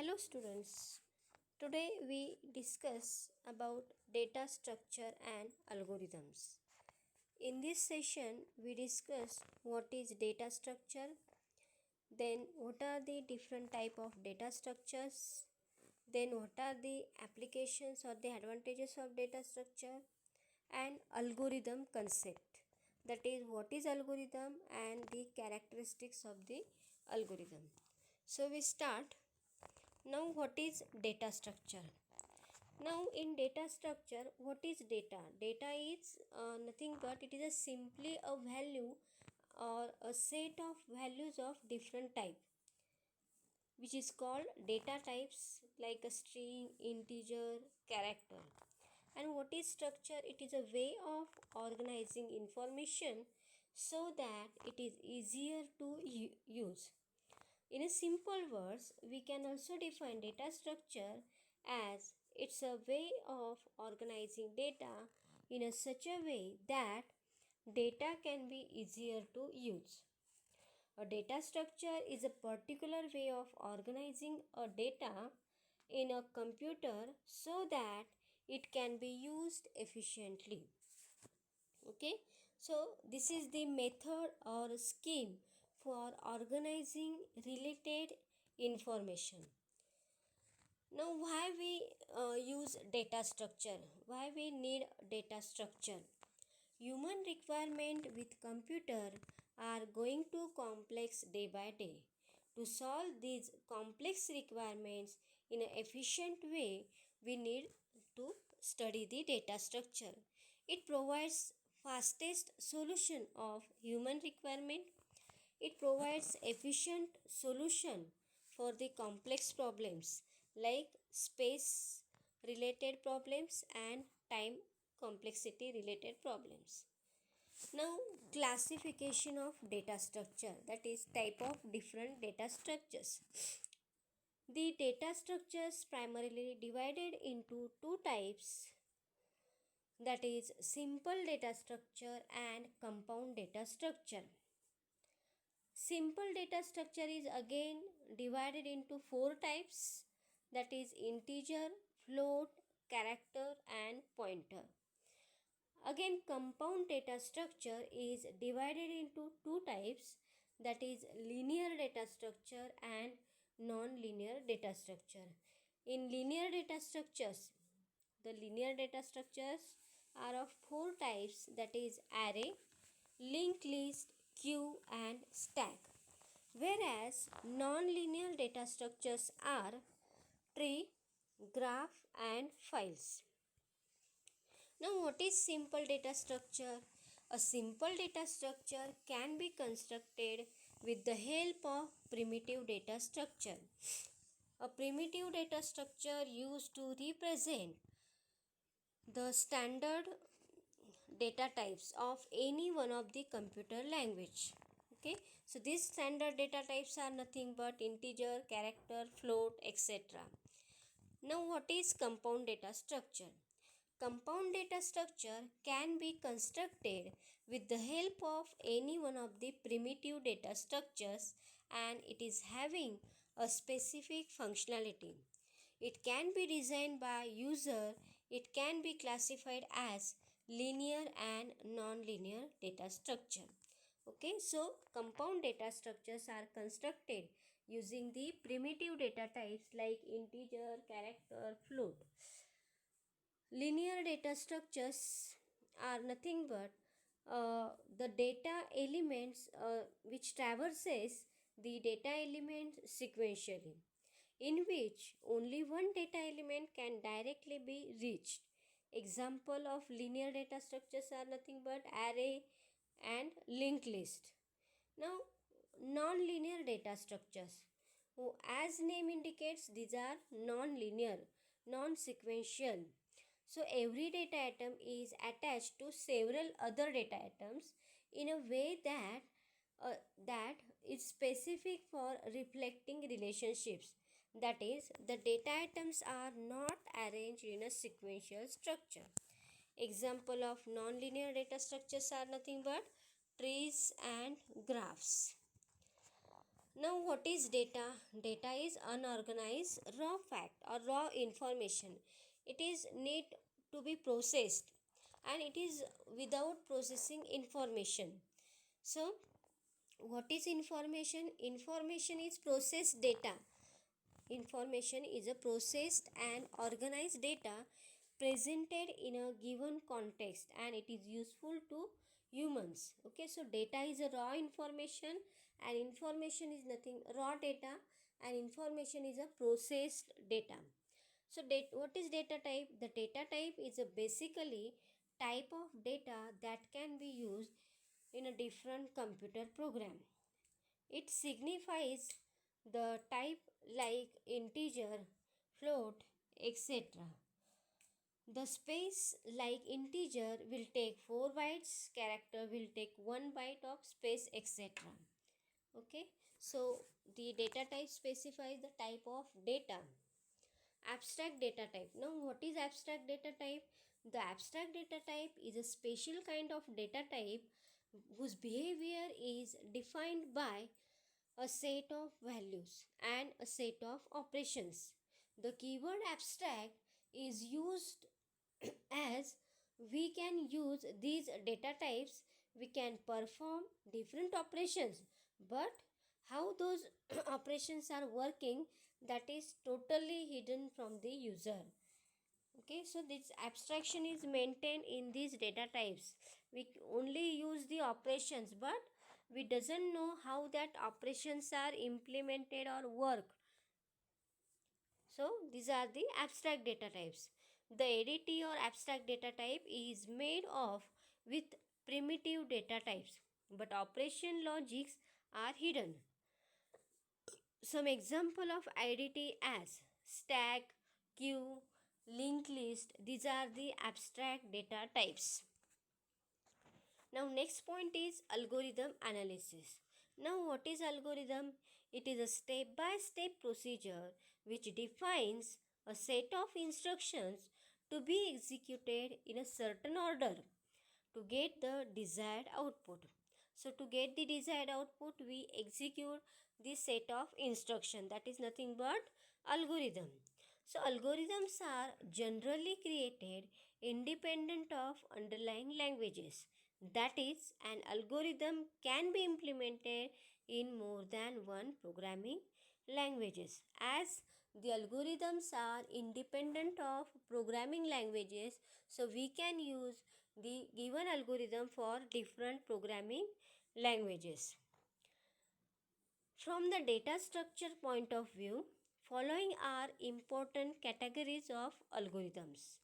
Hello students. Today we discuss about data structure and algorithms. In this session we discuss what is data structure, then what are the different type of data structures, then what are the applications or the advantages of data structure, and algorithm concept. That is what is algorithm and the characteristics of the algorithm. So we start. Now what is data structure? Now in data structure, what is data? Data is nothing but it is simply a value or a set of values of different type, which is called data types like a string, integer, character. And what is structure? It is a way of organizing information so that it is easier to use. In a simple words, we can also define data structure as it's a way of organizing data in such a way that data can be easier to use. A data structure is a particular way of organizing a data in a computer so that it can be used efficiently. Okay, so this is the method or scheme for organizing related information. Now why we use data structure? Why we need data structure? Human requirement with computer are going to complex day by day. To solve these complex requirements in an efficient way, we need to study the data structure. It provides fastest solution of human requirement. It provides efficient solution for the complex problems like space related problems and time complexity related problems. Now classification of data structure, that is type of different data structures. The data structures primarily divided into two types, that is simple data structure and compound data structure. Simple data structure is again divided into four types, that is integer, float, character and pointer. Again compound data structure is divided into two types, that is linear data structure and non-linear data structure. In linear data structures, the linear data structures are of four types, that is array, linked list, queue and stack. Whereas non-linear data structures are tree, graph and files. Now what is simple data structure? A simple data structure can be constructed with the help of primitive data structure. A primitive data structure used to represent the standard data types of any one of the computer language. Okay, so these standard data types are nothing but integer, character, float, etc. Now what is compound data structure? Compound data structure can be constructed with the help of any one of the primitive data structures and it is having a specific functionality. It can be designed by user. It can be classified as linear and non-linear data structure. Okay, so compound data structures are constructed using the primitive data types like integer, character, float. Linear data structures are nothing but the data elements which traverses the data element sequentially, in which only one data element can directly be reached. Example of linear data structures are nothing but array and linked list. Now non-linear data structures, as name indicates, these are non-linear, non-sequential. So every data item is attached to several other data items in a way that is specific for reflecting relationships. That is, the data items are not arranged in a sequential structure. Example of nonlinear data structures are nothing but trees and graphs. Now what is data? Data is unorganized raw fact or raw information. It is need to be processed and it is without processing information. So what is information? Information is processed data. Information is a processed and organized data presented in a given context and it is useful to humans. Okay, so data is a raw information and information is nothing raw data and information is a processed data. So what is data type? The data type is a basically type of data that can be used in a different computer program. It signifies the type like integer, float, etc. The space like integer will take 4 bytes, character will take 1 byte of space, etc. Okay, so the data type specifies the type of data. Abstract data type. Now what is abstract data type? The abstract data type is a special kind of data type whose behavior is defined by a set of values and a set of operations. The keyword abstract is used as we can use these data types, we can perform different operations, but how those operations are working, that is totally hidden from the user. Okay, so this abstraction is maintained in these data types. We only use the operations, but we doesn't know how that operations are implemented or work. So these are the abstract data types. The ADT or abstract data type is made of with primitive data types, but operation logics are hidden. Some example of ADT as stack, queue, linked list. These are the abstract data types. Now next point is algorithm analysis. Now what is algorithm? It is a step-by-step procedure which defines a set of instructions to be executed in a certain order to get the desired output. So to get the desired output, we execute this set of instruction, that is nothing but algorithm. So algorithms are generally created independent of underlying languages. That is, an algorithm can be implemented in more than one programming languages. As the algorithms are independent of programming languages, so we can use the given algorithm for different programming languages. From the data structure point of view, following are important categories of algorithms.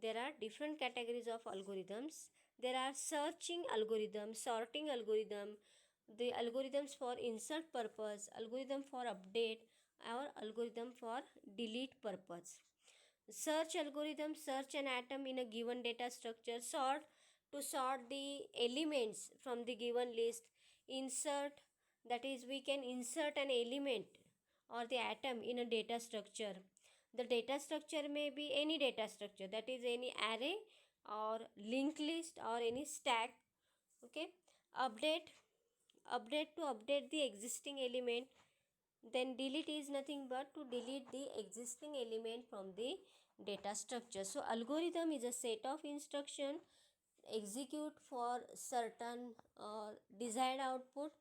There are different categories of algorithms. There are searching algorithm, sorting algorithm, the algorithms for insert purpose, algorithm for update, or algorithm for delete purpose. Search algorithm search an atom in a given data structure. Sort to sort the elements from the given list. Insert, that is we can insert an element or the atom in a data structure. The data structure may be any data structure, that is any array or linked list or any stack. Okay, update, to update the existing element. Then delete is nothing but to delete the existing element from the data structure. So algorithm is a set of instruction execute for certain desired output.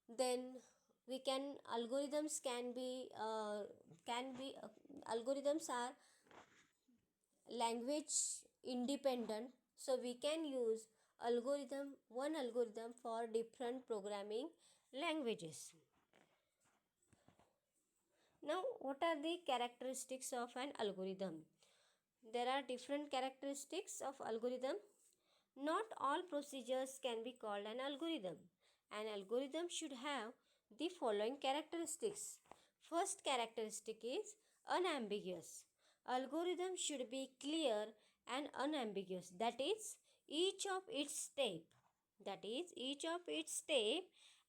Then we can algorithms can be algorithms are language independent, so we can use one algorithm for different programming languages. Now, what are the characteristics of an algorithm? There are different characteristics of algorithm. Not all procedures can be called an algorithm. An algorithm should have the following characteristics. First characteristic is unambiguous. Algorithm should be clear and unambiguous. That is each of its step.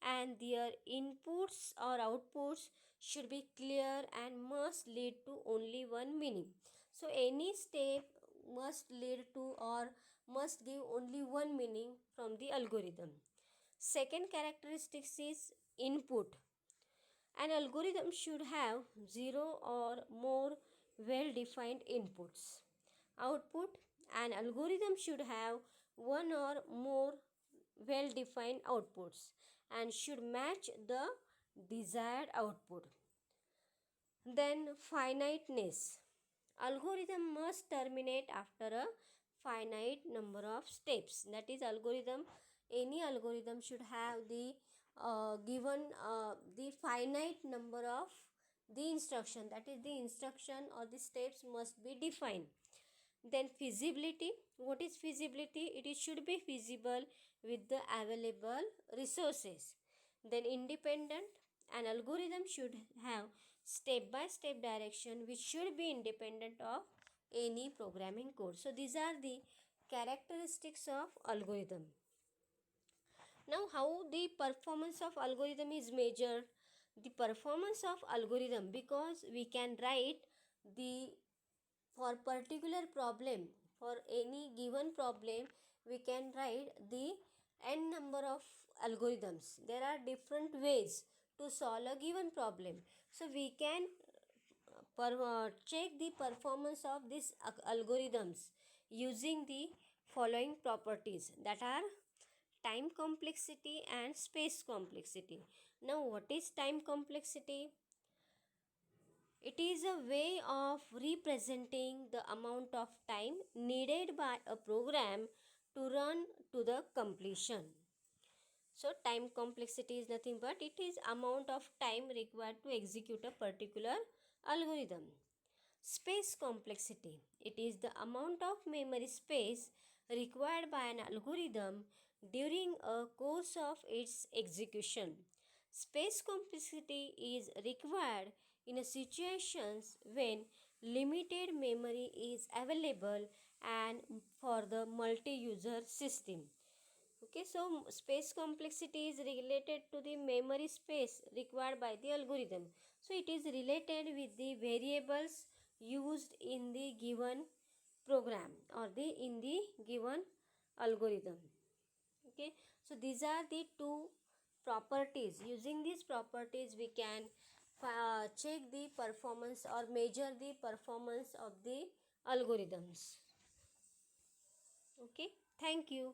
And their inputs or outputs should be clear and must lead to only one meaning. So any step must lead to or must give only one meaning from the algorithm. Second characteristic is input. An algorithm should have 0 or more well-defined inputs. Output: an algorithm should have one or more well-defined outputs and should match the desired output. Then finiteness. Algorithm must terminate after a finite number of steps. That is, any algorithm should have the given the finite number of the instruction. That is, the instruction or the steps must be defined. Then feasibility. What is feasibility? It should be feasible with the available resources. Then independent. An algorithm should have step-by-step direction which should be independent of any programming code. So these are the characteristics of algorithm. Now, how the performance of algorithm is measured? The performance of algorithm, because we can write the, for particular problem, for any given problem, we can write the n number of algorithms. There are different ways to solve a given problem. So we can check the performance of these algorithms using the following properties, that are time complexity and space complexity. Now, what is time complexity? It is a way of representing the amount of time needed by a program to run to the completion. So time complexity is nothing but it is amount of time required to execute a particular algorithm. Space complexity. It is the amount of memory space required by an algorithm during a course of its execution. Space complexity is required in situations when limited memory is available and for the multi-user system. Okay, so space complexity is related to the memory space required by the algorithm. So it is related with the variables used in the given program or in the given algorithm. Okay, so these are the two properties. Using these properties we can check the performance or measure the performance of the algorithms. Okay, thank you.